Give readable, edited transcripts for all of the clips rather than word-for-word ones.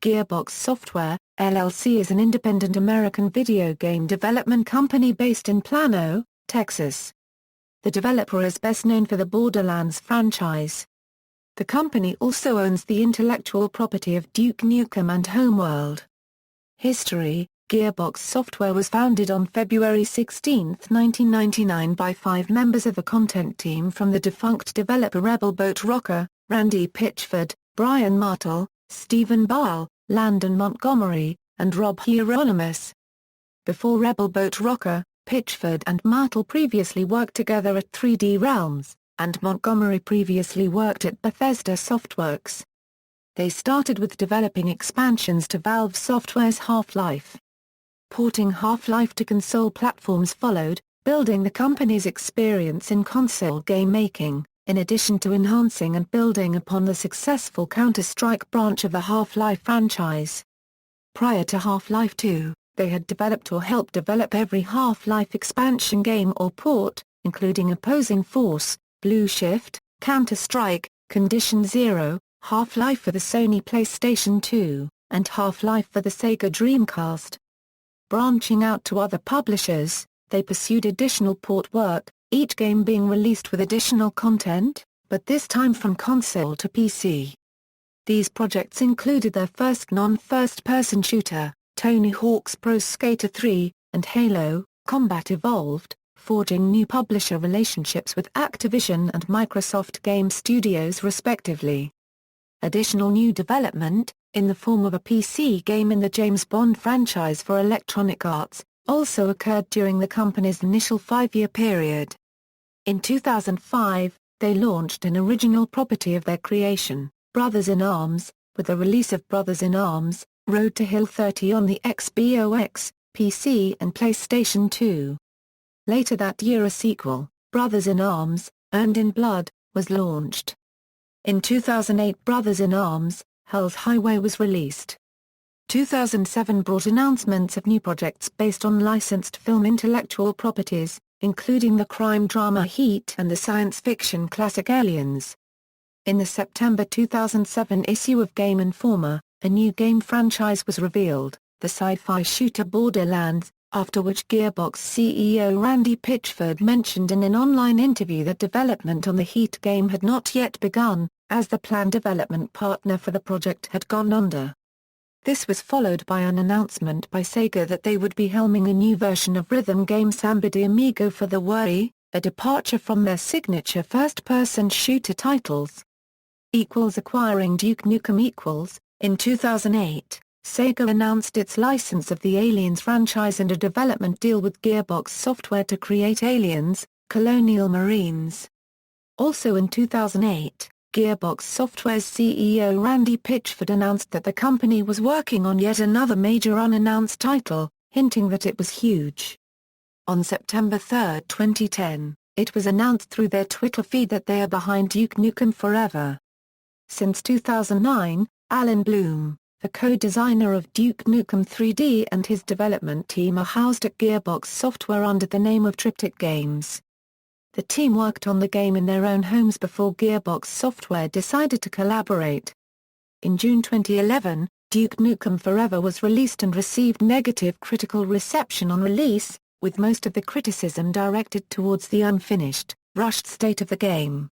Gearbox Software, LLC is an independent American video game development company based in Plano, Texas. The developer is best known for the Borderlands franchise. The company also owns the intellectual property of Duke Nukem and Homeworld. History: Gearbox Software was founded on February 16, 1999 by 5 members of a content team from the defunct developer Rebel Boat Rocker, Randy Pitchford, Brian Martell, Stephen Ball, Landon Montgomery, and Rob Hieronymus. Before Rebel Boat Rocker, Pitchford and Martell previously worked together at 3D Realms, and Montgomery previously worked at Bethesda Softworks. They started with developing expansions to Valve Software's Half-Life. Porting Half-Life to console platforms followed, building the company's experience in console game making, in addition to enhancing and building upon the successful Counter-Strike branch of the Half-Life franchise. Prior to Half-Life 2, they had developed or helped develop every Half-Life expansion game or port, including Opposing Force, Blue Shift, Counter-Strike, Condition Zero, Half-Life for the Sony PlayStation 2, and Half-Life for the Sega Dreamcast. Branching out to other publishers, they pursued additional port work, each game being released with additional content, but this time from console to PC. These projects included their first non-first-person shooter, Tony Hawk's Pro Skater 3, and Halo: Combat Evolved, forging new publisher relationships with Activision and Microsoft Game Studios respectively. Additional new development, in the form of a PC game in the James Bond franchise for Electronic Arts, also occurred during the company's initial 5-year period. In 2005, they launched an original property of their creation, Brothers in Arms, with the release of Brothers in Arms: Road to Hill 30 on the Xbox, PC and PlayStation 2. Later that year a sequel, Brothers in Arms: Earned in Blood, was launched. In 2008 Brothers in Arms: Hell's Highway was released. 2007 brought announcements of new projects based on licensed film intellectual properties, including the crime drama Heat and the science fiction classic Aliens. In the September 2007 issue of Game Informer, a new game franchise was revealed, the sci-fi shooter Borderlands, after which Gearbox CEO Randy Pitchford mentioned in an online interview that development on the Heat game had not yet begun, as the planned development partner for the project had gone under. This was followed by an announcement by Sega that they would be helming a new version of rhythm game Samba de Amigo for the Wii, a departure from their signature first-person shooter titles. Acquiring Duke Nukem. In 2008, Sega announced its license of the Aliens franchise and a development deal with Gearbox Software to create Aliens: Colonial Marines. Also in 2008, Gearbox Software's CEO Randy Pitchford announced that the company was working on yet another major unannounced title, hinting that it was huge. On September 3, 2010, it was announced through their Twitter feed that they are behind Duke Nukem Forever. Since 2009, Alan Bloom, the co-designer of Duke Nukem 3D, and his development team are housed at Gearbox Software under the name of Triptych Games. The team worked on the game in their own homes before Gearbox Software decided to collaborate. In June 2011, Duke Nukem Forever was released and received negative critical reception on release, with most of the criticism directed towards the unfinished, rushed state of the game.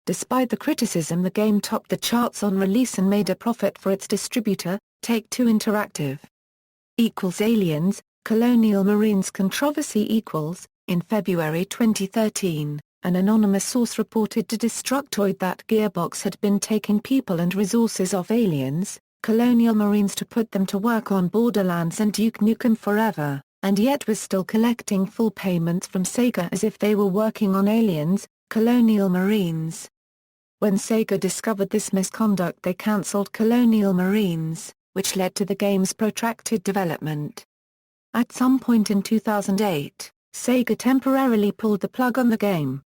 Despite the criticism, the game topped the charts on release and made a profit for its distributor, Take-Two Interactive. Aliens: Colonial Marines controversy. In February 2013, an anonymous source reported to Destructoid that Gearbox had been taking people and resources off Aliens: Colonial Marines to put them to work on Borderlands and Duke Nukem Forever, and yet was still collecting full payments from Sega as if they were working on Aliens: Colonial Marines. When Sega discovered this misconduct, they cancelled Colonial Marines, which led to the game's protracted development. At some point in 2008, Sega temporarily pulled the plug on the game.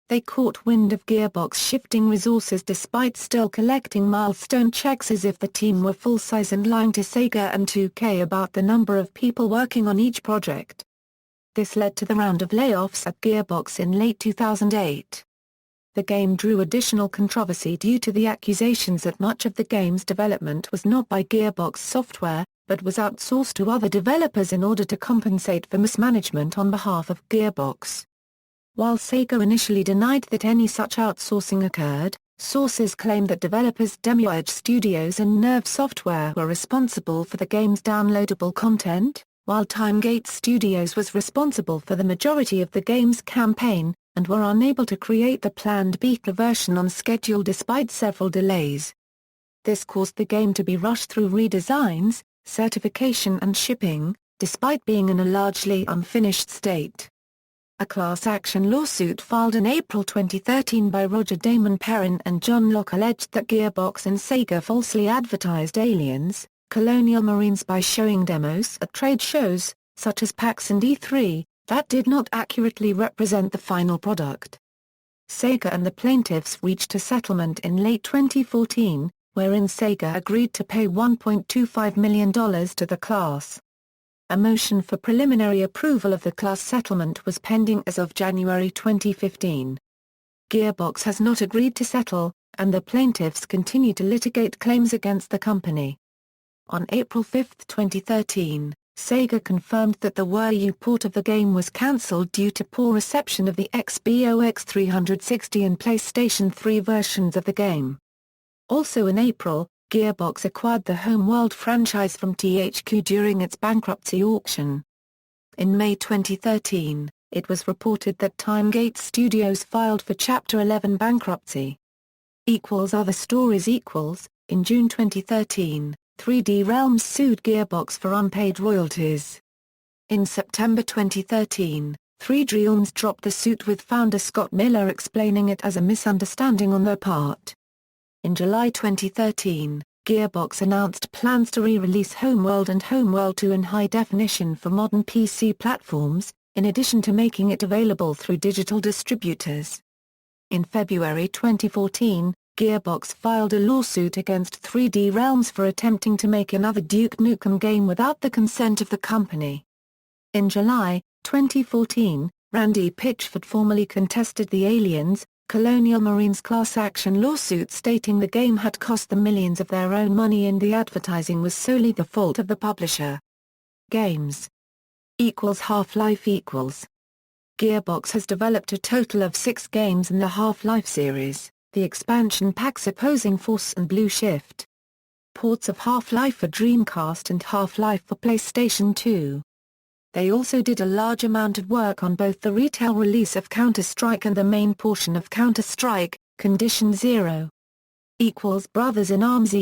They caught wind of Gearbox shifting resources despite still collecting milestone checks, as if the team were full-size, and lying to Sega and 2K about the number of people working on each project. This led to the round of layoffs at Gearbox in late 2008. the game drew additional controversy due to the accusations that much of the game's development was not by Gearbox Software, but was outsourced to other developers in order to compensate for mismanagement on behalf of Gearbox. While Sega initially denied that any such outsourcing occurred, sources claim that developers Demiurge Studios and Nerve Software were responsible for the game's downloadable content, while Timegate Studios was responsible for the majority of the game's campaign, and were unable to create the planned beta version on schedule despite several delays. This caused the game to be rushed through redesigns, certification and shipping, despite being in a largely unfinished state. A class action lawsuit filed in April 2013 by Roger Damon Perrin and John Locke alleged that Gearbox and Sega falsely advertised Aliens, Colonial Marines by showing demos at trade shows, such as PAX and E3, that did not accurately represent the final product. Sega and the plaintiffs reached a settlement in late 2014, wherein Sega agreed to pay $1.25 million to the class. A motion for preliminary approval of the class settlement was pending as of January 2015. Gearbox has not agreed to settle, and the plaintiffs continue to litigate claims against the company. On April 5, 2013, Sega confirmed that the Wii U port of the game was cancelled due to poor reception of the Xbox 360 and PlayStation 3 versions of the game. Also in April, Gearbox acquired the Homeworld franchise from THQ during its bankruptcy auction. In May 2013, it was reported that Timegate Studios filed for Chapter 11 bankruptcy. Other stories. In June 2013, 3D Realms sued Gearbox for unpaid royalties. In September 2013, 3D Realms dropped the suit with founder Scott Miller explaining it as a misunderstanding on their part. In July 2013, Gearbox announced plans to re-release Homeworld and Homeworld 2 in high definition for modern PC platforms, in addition to making it available through digital distributors. In February 2014, Gearbox filed a lawsuit against 3D Realms for attempting to make another Duke Nukem game without the consent of the company. In July 2014, Randy Pitchford formally contested the Aliens, Colonial Marines class action lawsuit stating the game had cost them millions of their own money and the advertising was solely the fault of the publisher. Games. Half-Life. Gearbox has developed a total of 6 games in the Half-Life series, the expansion packs Opposing Force and Blue Shift. Ports of Half-Life for Dreamcast and Half-Life for PlayStation 2. They also did a large amount of work on both the retail release of Counter-Strike and the main portion of Counter-Strike, Condition Zero. Brothers in Arms.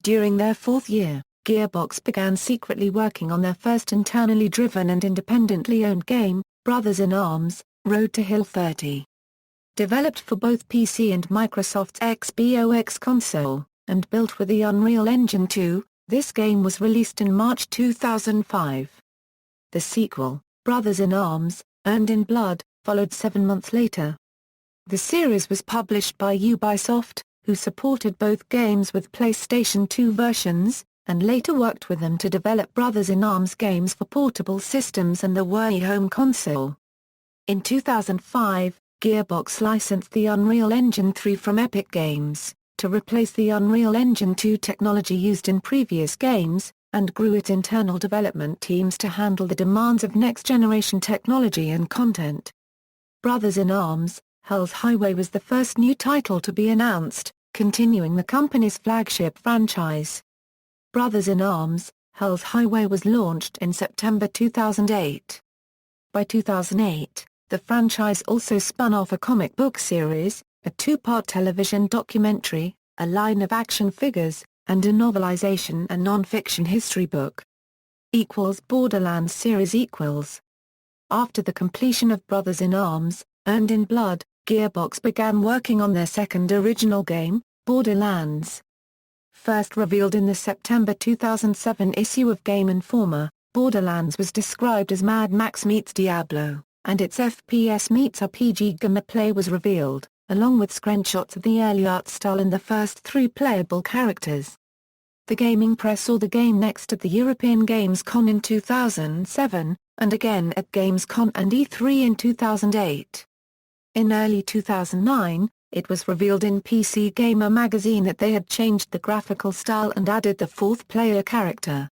During their 4th year, Gearbox began secretly working on their first internally driven and independently owned game, Brothers in Arms, Road to Hill 30. Developed for both PC and Microsoft's Xbox console, and built with the Unreal Engine 2, this game was released in March 2005. The sequel, Brothers in Arms, Earned in Blood, followed 7 months later. The series was published by Ubisoft, who supported both games with PlayStation 2 versions, and later worked with them to develop Brothers in Arms games for portable systems and the Wii home console. In 2005, Gearbox licensed the Unreal Engine 3 from Epic Games, to replace the Unreal Engine 2 technology used in previous games, and grew its internal development teams to handle the demands of next-generation technology and content. Brothers in Arms, Hell's Highway was the first new title to be announced, continuing the company's flagship franchise. Brothers in Arms, Hell's Highway was launched in September 2008. By 2008, the franchise also spun off a comic book series, a 2-part television documentary, a line of action figures, and a novelization and non-fiction history book. Borderlands series. After the completion of Brothers in Arms, Earned in Blood, Gearbox began working on their second original game, Borderlands. First revealed in the September 2007 issue of Game Informer, Borderlands was described as Mad Max meets Diablo, and its FPS meets RPG gameplay was revealed, along with screenshots of the early art style and the first 3 playable characters. The gaming press saw the game next at the European Games Con in 2007, and again at Gamescom and E3 in 2008. In early 2009, it was revealed in PC Gamer magazine that they had changed the graphical style and added the fourth player character.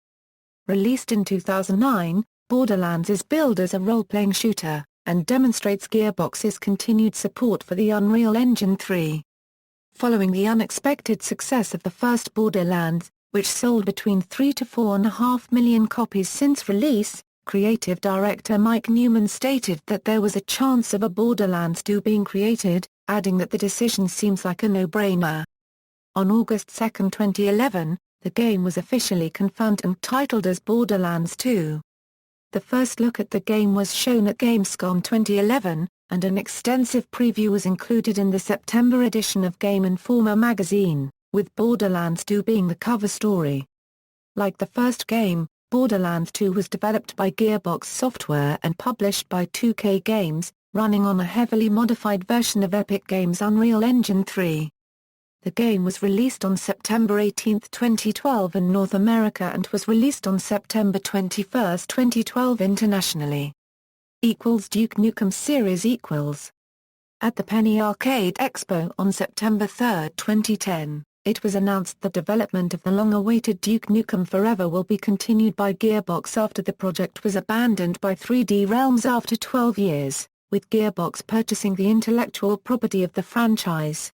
Released in 2009, Borderlands is billed as a role-playing shooter, and demonstrates Gearbox's continued support for the Unreal Engine 3. Following the unexpected success of the first Borderlands, which sold between 3 to 4.5 million copies since release, creative director Mike Newman stated that there was a chance of a Borderlands 2 being created, adding that the decision seems like a no-brainer. On August 2, 2011, the game was officially confirmed and titled as Borderlands 2. The first look at the game was shown at Gamescom 2011, and an extensive preview was included in the September edition of Game Informer magazine, with Borderlands 2 being the cover story. Like the first game, Borderlands 2 was developed by Gearbox Software and published by 2K Games, running on a heavily modified version of Epic Games' Unreal Engine 3. The game was released on September 18, 2012 in North America and was released on September 21, 2012 internationally. Duke Nukem Series At the Penny Arcade Expo on September 3, 2010, it was announced the development of the long-awaited Duke Nukem Forever will be continued by Gearbox after the project was abandoned by 3D Realms after 12 years, with Gearbox purchasing the intellectual property of the franchise.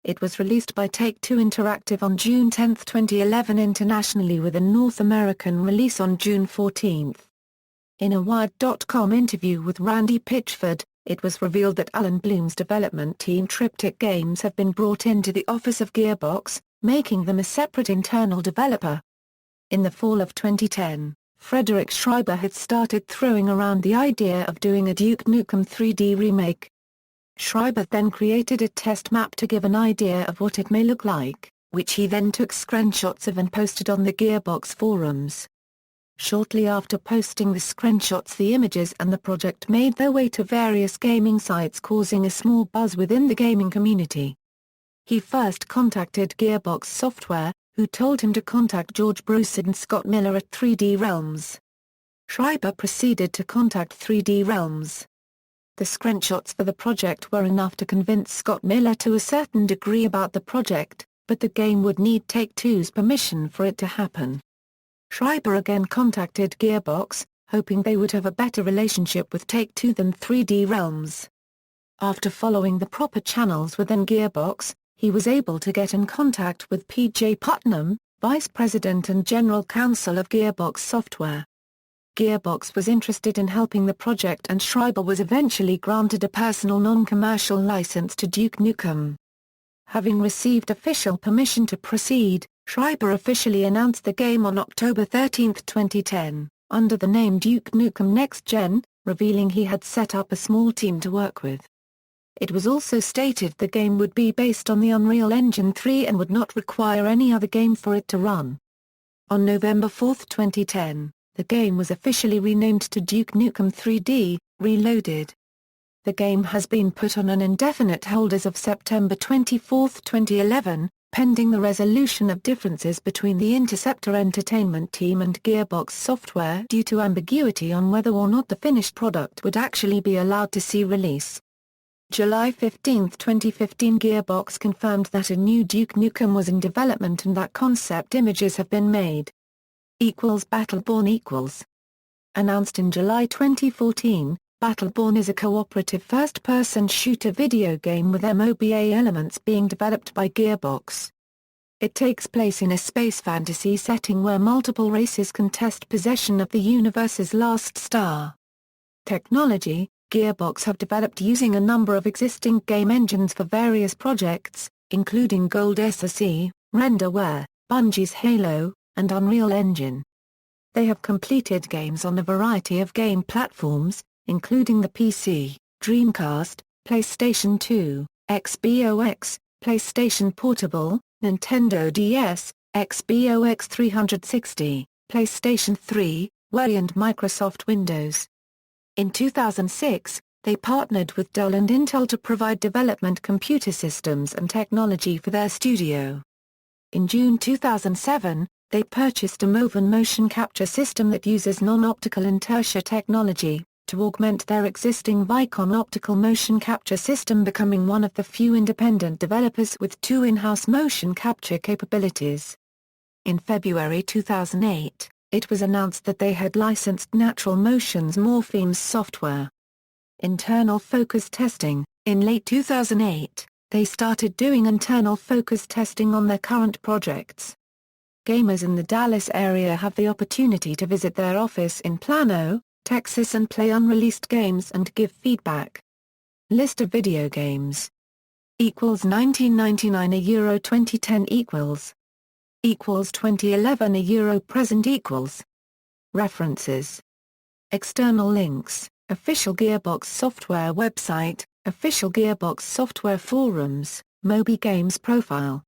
It was released by Take-Two Interactive on June 10, 2011 internationally, with a North American release on June 14. In a Wired.com interview with Randy Pitchford, it was revealed that Alan Bloom's development team Triptych Games have been brought into the office of Gearbox, making them a separate internal developer. In the fall of 2010, Frederick Schreiber had started throwing around the idea of doing a Duke Nukem 3D remake. Schreiber then created a test map to give an idea of what it may look like, which he then took screenshots of and posted on the Gearbox forums. Shortly after posting the screenshots, the images and the project made their way to various gaming sites, causing a small buzz within the gaming community. He first contacted Gearbox Software, who told him to contact George Broussard and Scott Miller at 3D Realms. Schreiber proceeded to contact 3D Realms. The screenshots for the project were enough to convince Scott Miller to a certain degree about the project, but the game would need Take-Two's permission for it to happen. Schreiber again contacted Gearbox, hoping they would have a better relationship with Take-Two than 3D Realms. After following the proper channels within Gearbox, he was able to get in contact with P.J. Putnam, Vice President and General Counsel of Gearbox Software. Gearbox was interested in helping the project, and Schreiber was eventually granted a personal non-commercial license to Duke Nukem. Having received official permission to proceed, Schreiber officially announced the game on October 13, 2010, under the name Duke Nukem Next Gen, revealing he had set up a small team to work with. It was also stated the game would be based on the Unreal Engine 3 and would not require any other game for it to run. On November 4, 2010, the game was officially renamed to Duke Nukem 3D, Reloaded. The game has been put on an indefinite hold as of September 24, 2011, pending the resolution of differences between the Interceptor Entertainment team and Gearbox Software due to ambiguity on whether or not the finished product would actually be allowed to see release. July 15, 2015, Gearbox confirmed that a new Duke Nukem was in development and that concept images have been made. Battleborn Announced in July 2014, Battleborn is a cooperative first-person shooter video game with MOBA elements being developed by Gearbox. It takes place in a space fantasy setting where multiple races contest possession of the universe's last star. Technology: Gearbox have developed using a number of existing game engines for various projects, including Gold SoC, Renderware, Bungie's Halo, and Unreal Engine. They have completed games on a variety of game platforms, including the PC, Dreamcast, PlayStation 2, Xbox, PlayStation Portable, Nintendo DS, Xbox 360, PlayStation 3, Wii and Microsoft Windows. In 2006, they partnered with Dell and Intel to provide development computer systems and technology for their studio. In June 2007, they purchased a Moven motion capture system that uses non-optical inertia technology, to augment their existing Vicon optical motion capture system, becoming one of the few independent developers with 2 in-house motion capture capabilities. In February 2008, it was announced that they had licensed Natural Motion's Morphemes software. Internal focus testing. In late 2008, they started doing internal focus testing on their current projects. Gamers in the Dallas area have the opportunity to visit their office in Plano, Texas and play unreleased games and give feedback. List of video games. 1999 €, 2010 2011 €, present . References. External links. Official Gearbox Software website, Official Gearbox Software forums, Moby Games profile.